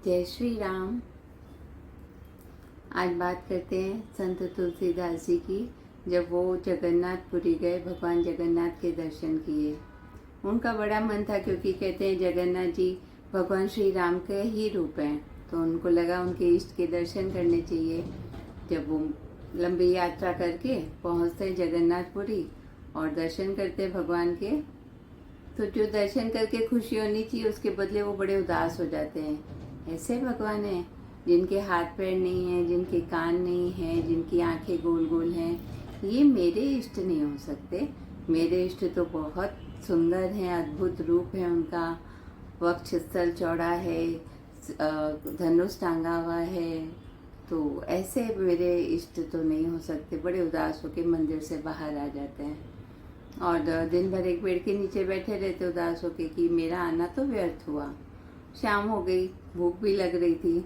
जय श्री राम। आज बात करते हैं संत तुलसीदास जी की। जब वो जगन्नाथपुरी गए, भगवान जगन्नाथ के दर्शन किए। उनका बड़ा मन था, क्योंकि कहते हैं जगन्नाथ जी भगवान श्री राम के ही रूप हैं, तो उनको लगा उनके इष्ट के दर्शन करने चाहिए। जब वो लंबी यात्रा करके पहुंचते जगन्नाथपुरी और दर्शन करते भगवान के, तो जो दर्शन करके खुशी होनी चाहिए उसके बदले वो बड़े उदास हो जाते हैं। ऐसे भगवान हैं जिनके हाथ पैर नहीं हैं, जिनके कान नहीं हैं, जिनकी आंखें गोल गोल हैं, ये मेरे इष्ट नहीं हो सकते। मेरे इष्ट तो बहुत सुंदर हैं, अद्भुत रूप है उनका, वक्षस्थल चौड़ा है, धनुष टांगा हुआ है, तो ऐसे मेरे इष्ट तो नहीं हो सकते। बड़े उदास होकर मंदिर से बाहर आ जाते हैं और दिन भर एक पेड़ के नीचे बैठे रहते उदास होके कि मेरा आना तो व्यर्थ हुआ। शाम हो गई, भूख भी लग रही थी,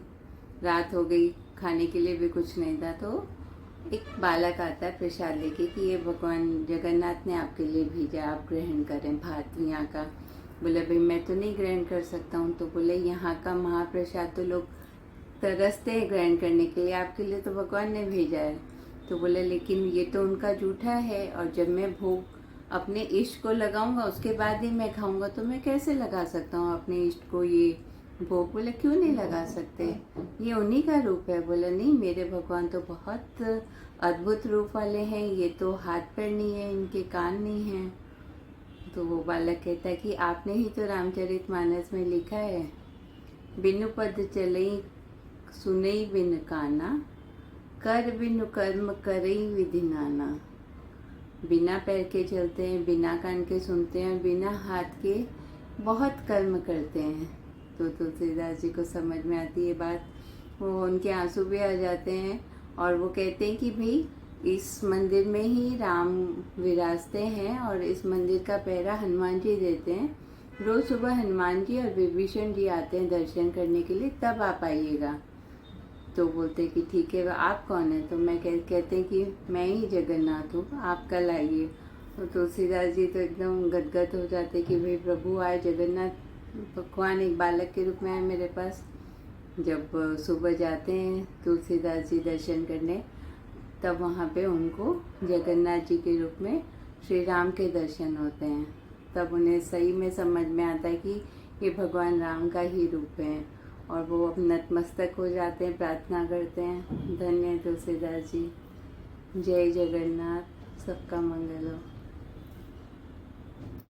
रात हो गई, खाने के लिए भी कुछ नहीं था। तो एक बालक आता है प्रसाद लेके कि ये भगवान जगन्नाथ ने आपके लिए भेजा, आप ग्रहण करें भात यहाँ का। बोले भाई मैं तो नहीं ग्रहण कर सकता हूँ। तो बोले यहाँ का महाप्रसाद तो लोग तरसते हैं ग्रहण करने के लिए, आपके लिए तो भगवान ने भेजा है। तो बोले लेकिन ये तो उनका जूठा है, और जब मैं भोग अपने इष्ट को लगाऊंगा उसके बाद ही मैं खाऊंगा, तो मैं कैसे लगा सकता हूँ अपने इष्ट को ये भोग। बोले क्यों नहीं लगा सकते, ये उन्हीं का रूप है। बोले नहीं, मेरे भगवान तो बहुत अद्भुत रूप वाले हैं, ये तो हाथ पैर नहीं है, इनके कान नहीं हैं। तो वो बालक कहता है कि आपने ही तो रामचरितमानस में लिखा है, बिनु पद चलई सुनई बिन काना, कर बिनु कर्म करई विधि नाना। बिना पैर के चलते हैं, बिना कान के सुनते हैं, बिना हाथ के बहुत कर्म करते हैं। तो तुलसीदास जी को समझ में आती है बात, वो उनके आंसू भी आ जाते हैं और वो कहते हैं कि भाई इस मंदिर में ही राम विराजते हैं और इस मंदिर का पहरा हनुमान जी देते हैं। रोज़ सुबह हनुमान जी और विभीषण जी आते हैं दर्शन करने के लिए, तब आप आइएगा। तो बोलते कि ठीक है, आप कौन है? तो मैं कहते हैं कि मैं ही जगन्नाथ हूँ, आप कल आइए। तो तुलसीदास जी तो एकदम गदगद हो जाते कि भाई प्रभु आए, जगन्नाथ भगवान एक बालक के रूप में आए मेरे पास। जब सुबह जाते हैं तुलसीदास जी दर्शन करने, तब वहाँ पे उनको जगन्नाथ जी के रूप में श्री राम के दर्शन होते हैं। तब उन्हें सही में समझ में आता है कि ये भगवान राम का ही रूप है, और वो अब नतमस्तक हो जाते हैं, प्रार्थना करते हैं। धन्य तुलसीदास जी। जय जगन्नाथ, सबका मंगल हो।